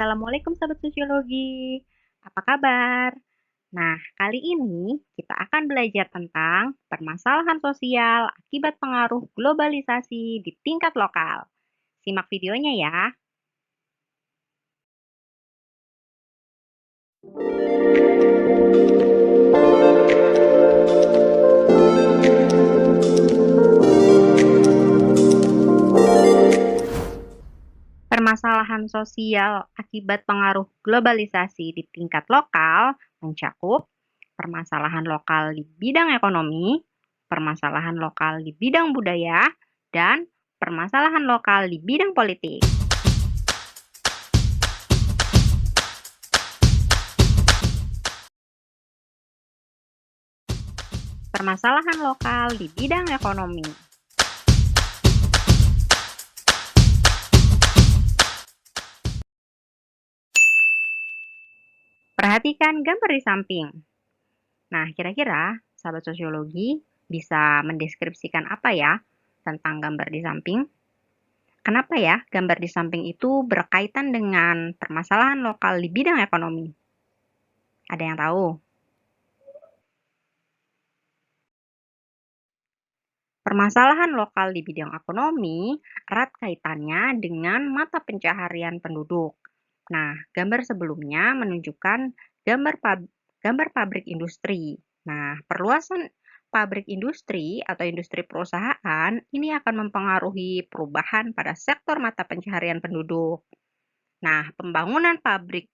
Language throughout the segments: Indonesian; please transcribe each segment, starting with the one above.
Assalamualaikum sahabat sosiologi. Apa kabar? Nah, kali ini kita akan belajar tentang permasalahan sosial akibat pengaruh globalisasi di tingkat lokal. Simak videonya ya. Permasalahan sosial akibat pengaruh globalisasi di tingkat lokal mencakup permasalahan lokal di bidang ekonomi, permasalahan lokal di bidang budaya, dan permasalahan lokal di bidang politik. Permasalahan lokal di bidang ekonomi. Perhatikan gambar di samping. Nah, kira-kira sahabat sosiologi bisa mendeskripsikan apa ya tentang gambar di samping? Kenapa ya gambar di samping itu berkaitan dengan permasalahan lokal di bidang ekonomi? Ada yang tahu? Permasalahan lokal di bidang ekonomi erat kaitannya dengan mata pencaharian penduduk. Nah, gambar sebelumnya menunjukkan gambar pabrik industri. Nah, perluasan pabrik industri atau industri perusahaan ini akan mempengaruhi perubahan pada sektor mata pencaharian penduduk. Nah, pembangunan pabrik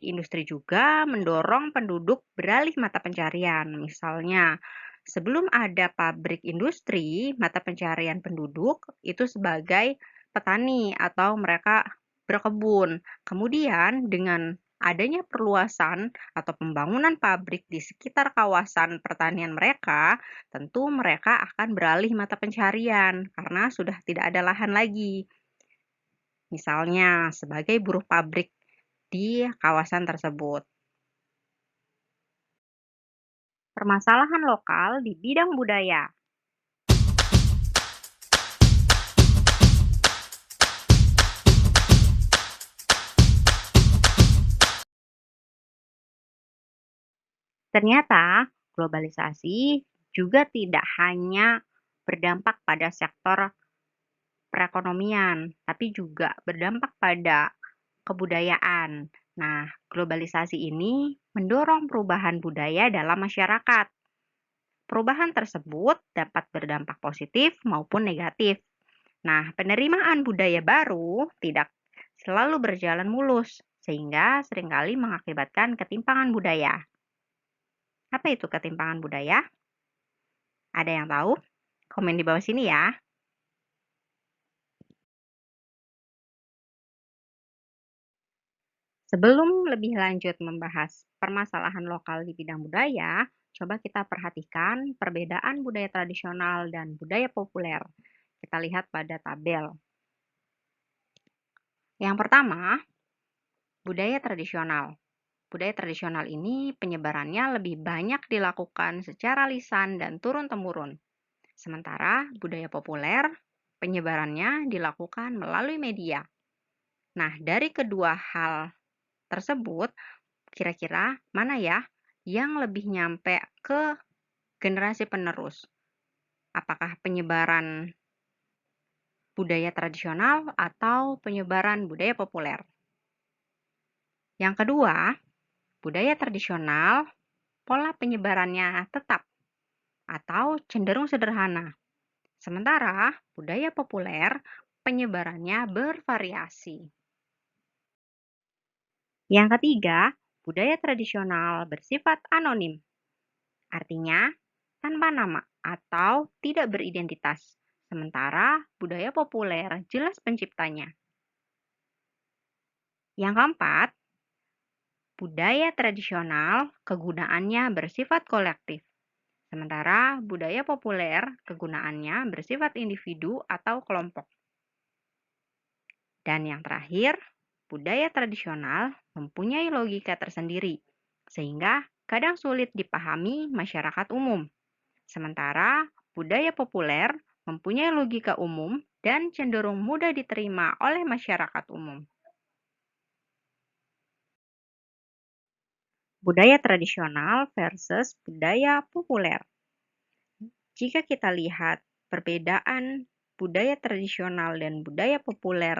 industri juga mendorong penduduk beralih mata pencaharian. Misalnya, sebelum ada pabrik industri, mata pencaharian penduduk itu sebagai petani atau mereka berkebun. Kemudian dengan adanya perluasan atau pembangunan pabrik di sekitar kawasan pertanian mereka, tentu mereka akan beralih mata pencaharian karena sudah tidak ada lahan lagi. Misalnya sebagai buruh pabrik di kawasan tersebut. Permasalahan lokal di bidang budaya. Ternyata globalisasi juga tidak hanya berdampak pada sektor perekonomian, tapi juga berdampak pada kebudayaan. Nah, globalisasi ini mendorong perubahan budaya dalam masyarakat. Perubahan tersebut dapat berdampak positif maupun negatif. Nah, penerimaan budaya baru tidak selalu berjalan mulus, sehingga seringkali mengakibatkan ketimpangan budaya. Apa itu ketimpangan budaya? Ada yang tahu? Komen di bawah sini ya. Sebelum lebih lanjut membahas permasalahan lokal di bidang budaya, coba kita perhatikan perbedaan budaya tradisional dan budaya populer. Kita lihat pada tabel. Yang pertama, budaya tradisional. Budaya tradisional ini penyebarannya lebih banyak dilakukan secara lisan dan turun-temurun. Sementara budaya populer, penyebarannya dilakukan melalui media. Nah, dari kedua hal tersebut, kira-kira mana ya yang lebih nyampe ke generasi penerus? Apakah penyebaran budaya tradisional atau penyebaran budaya populer? Yang kedua, budaya tradisional, pola penyebarannya tetap atau cenderung sederhana. Sementara budaya populer, penyebarannya bervariasi. Yang ketiga, budaya tradisional bersifat anonim. Artinya, tanpa nama atau tidak beridentitas. Sementara budaya populer jelas penciptanya. Yang keempat, budaya tradisional kegunaannya bersifat kolektif. Sementara budaya populer kegunaannya bersifat individu atau kelompok. Dan yang terakhir, budaya tradisional mempunyai logika tersendiri, sehingga kadang sulit dipahami masyarakat umum. Sementara budaya populer mempunyai logika umum dan cenderung mudah diterima oleh masyarakat umum. Budaya tradisional versus budaya populer. Jika kita lihat perbedaan budaya tradisional dan budaya populer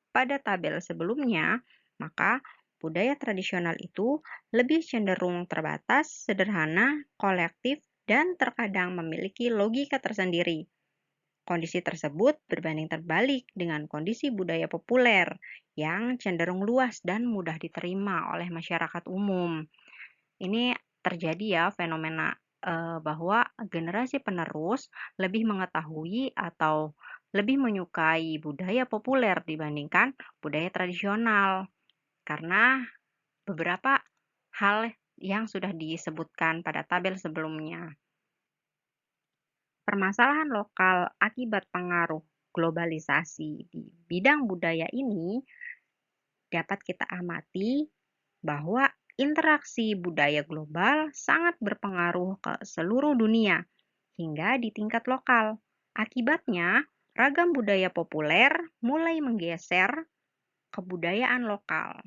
pada tabel sebelumnya, maka budaya tradisional itu lebih cenderung terbatas, sederhana, kolektif, dan terkadang memiliki logika tersendiri. Kondisi tersebut berbanding terbalik dengan kondisi budaya populer yang cenderung luas dan mudah diterima oleh masyarakat umum. Ini terjadi ya fenomena bahwa generasi penerus lebih mengetahui atau lebih menyukai budaya populer dibandingkan budaya tradisional karena beberapa hal yang sudah disebutkan pada tabel sebelumnya. Permasalahan lokal akibat pengaruh globalisasi di bidang budaya ini dapat kita amati bahwa interaksi budaya global sangat berpengaruh ke seluruh dunia hingga di tingkat lokal. Akibatnya, ragam budaya populer mulai menggeser kebudayaan lokal.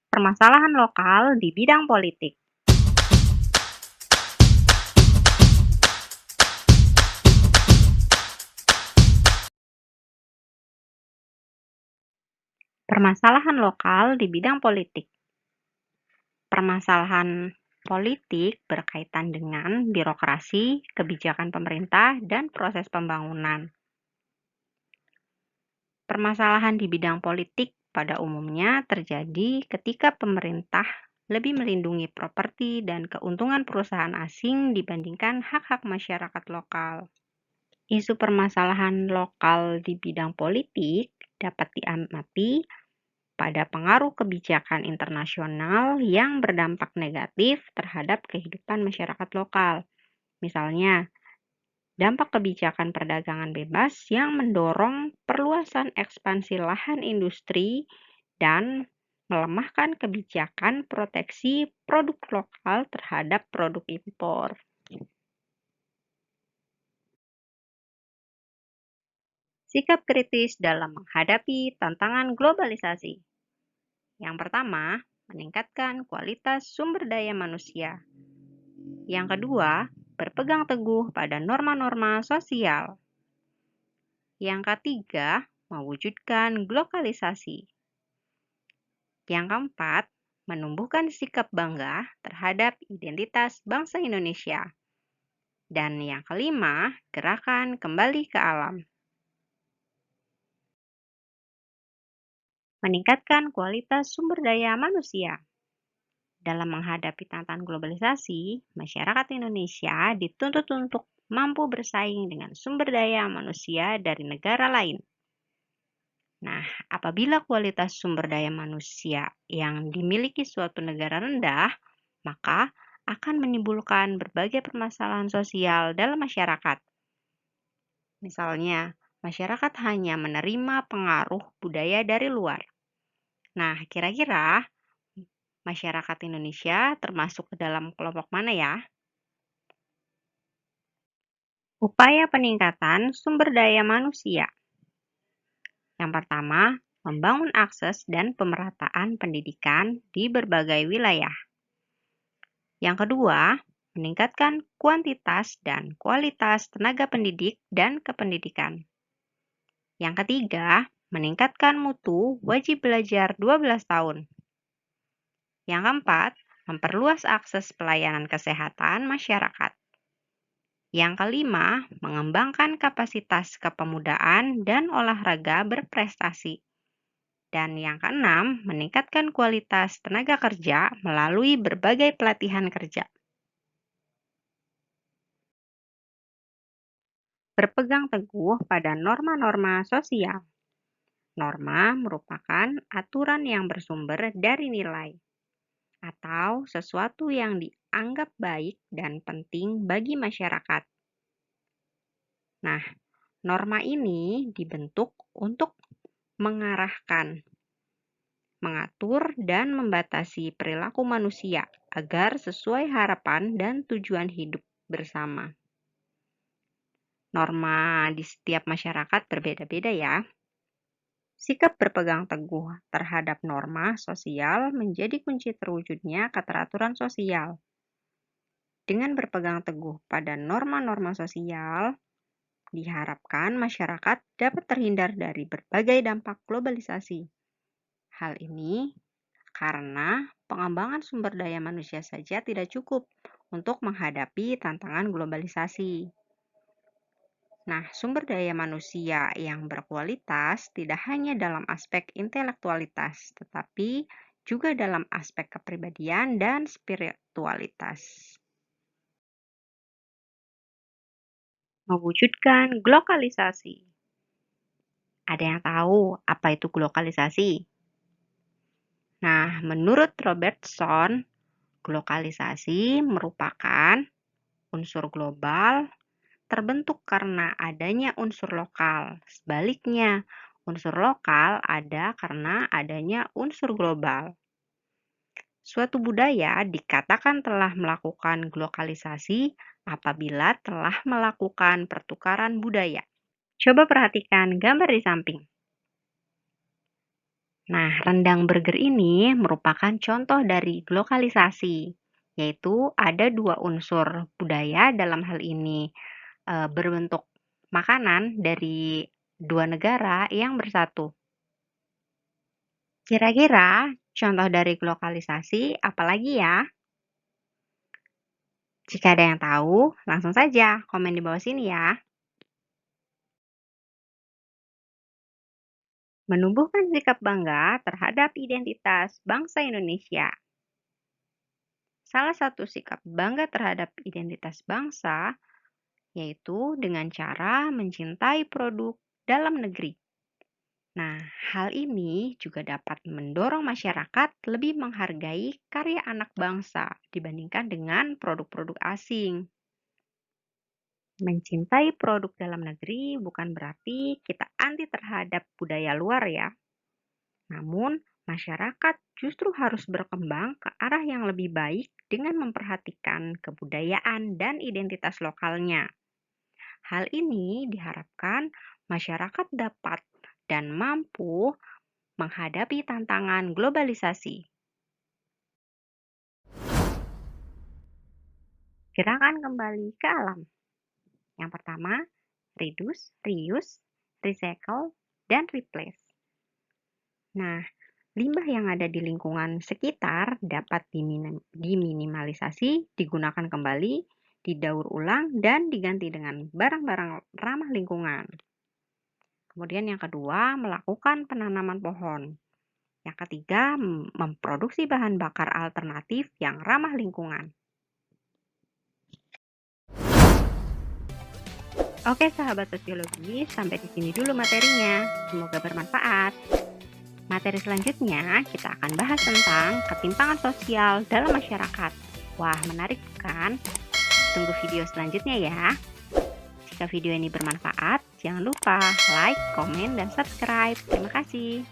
Permasalahan lokal di bidang politik. Permasalahan lokal di bidang politik. Permasalahan politik berkaitan dengan birokrasi, kebijakan pemerintah, dan proses pembangunan. Permasalahan di bidang politik pada umumnya terjadi ketika pemerintah lebih melindungi properti dan keuntungan perusahaan asing dibandingkan hak-hak masyarakat lokal. Isu permasalahan lokal di bidang politik dapat diamati pada pengaruh kebijakan internasional yang berdampak negatif terhadap kehidupan masyarakat lokal. Misalnya, dampak kebijakan perdagangan bebas yang mendorong perluasan ekspansi lahan industri dan melemahkan kebijakan proteksi produk lokal terhadap produk impor. Sikap kritis dalam menghadapi tantangan globalisasi. Yang pertama, meningkatkan kualitas sumber daya manusia. Yang kedua, berpegang teguh pada norma-norma sosial. Yang ketiga, mewujudkan globalisasi. Yang keempat, menumbuhkan sikap bangga terhadap identitas bangsa Indonesia. Dan yang kelima, gerakan kembali ke alam. Meningkatkan kualitas sumber daya manusia. Dalam menghadapi tantangan globalisasi, masyarakat Indonesia dituntut untuk mampu bersaing dengan sumber daya manusia dari negara lain. Nah, apabila kualitas sumber daya manusia yang dimiliki suatu negara rendah, maka akan menimbulkan berbagai permasalahan sosial dalam masyarakat. Misalnya, masyarakat hanya menerima pengaruh budaya dari luar. Nah, kira-kira masyarakat Indonesia termasuk ke dalam kelompok mana ya? Upaya peningkatan sumber daya manusia. Yang pertama, membangun akses dan pemerataan pendidikan di berbagai wilayah. Yang kedua, meningkatkan kuantitas dan kualitas tenaga pendidik dan kependidikan. Yang ketiga, meningkatkan mutu wajib belajar 12 tahun. Yang keempat, memperluas akses pelayanan kesehatan masyarakat. Yang kelima, mengembangkan kapasitas kepemudaan dan olahraga berprestasi. Dan yang keenam, meningkatkan kualitas tenaga kerja melalui berbagai pelatihan kerja. Berpegang teguh pada norma-norma sosial. Norma merupakan aturan yang bersumber dari nilai atau sesuatu yang dianggap baik dan penting bagi masyarakat. Nah, norma ini dibentuk untuk mengarahkan, mengatur, dan membatasi perilaku manusia agar sesuai harapan dan tujuan hidup bersama. Norma di setiap masyarakat berbeda-beda ya. Sikap berpegang teguh terhadap norma sosial menjadi kunci terwujudnya keteraturan sosial. Dengan berpegang teguh pada norma-norma sosial, diharapkan masyarakat dapat terhindar dari berbagai dampak globalisasi. Hal ini karena pengembangan sumber daya manusia saja tidak cukup untuk menghadapi tantangan globalisasi. Nah, sumber daya manusia yang berkualitas tidak hanya dalam aspek intelektualitas, tetapi juga dalam aspek kepribadian dan spiritualitas. Mewujudkan globalisasi. Ada yang tahu apa itu globalisasi? Nah, menurut Robertson, globalisasi merupakan unsur global terbentuk karena adanya unsur lokal. Sebaliknya, unsur lokal ada karena adanya unsur global. Suatu budaya dikatakan telah melakukan globalisasi apabila telah melakukan pertukaran budaya. Coba perhatikan gambar di samping. Nah, rendang burger ini merupakan contoh dari globalisasi, yaitu ada dua unsur budaya dalam hal ini berbentuk makanan dari dua negara yang bersatu. Kira-kira contoh dari globalisasi apalagi ya? Jika ada yang tahu, langsung saja komen di bawah sini ya. Menumbuhkan sikap bangga terhadap identitas bangsa Indonesia. Salah satu sikap bangga terhadap identitas bangsa yaitu dengan cara mencintai produk dalam negeri. Nah, hal ini juga dapat mendorong masyarakat lebih menghargai karya anak bangsa dibandingkan dengan produk-produk asing. Mencintai produk dalam negeri bukan berarti kita anti terhadap budaya luar ya. Namun, masyarakat justru harus berkembang ke arah yang lebih baik dengan memperhatikan kebudayaan dan identitas lokalnya. Hal ini diharapkan masyarakat dapat dan mampu menghadapi tantangan globalisasi. Gerakan kembali ke alam. Yang pertama, reduce, reuse, recycle, dan replace. Nah, limbah yang ada di lingkungan sekitar dapat diminimalisasi, digunakan kembali, didaur ulang, dan diganti dengan barang-barang ramah lingkungan. Kemudian yang kedua, melakukan penanaman pohon. Yang ketiga, memproduksi bahan bakar alternatif yang ramah lingkungan. Oke sahabat sosiologi, sampai di sini dulu materinya. Semoga bermanfaat. Materi selanjutnya kita akan bahas tentang ketimpangan sosial dalam masyarakat. Wah, menarik kan? Tunggu video selanjutnya ya. Jika video ini bermanfaat, jangan lupa like, komen, dan subscribe. Terima kasih.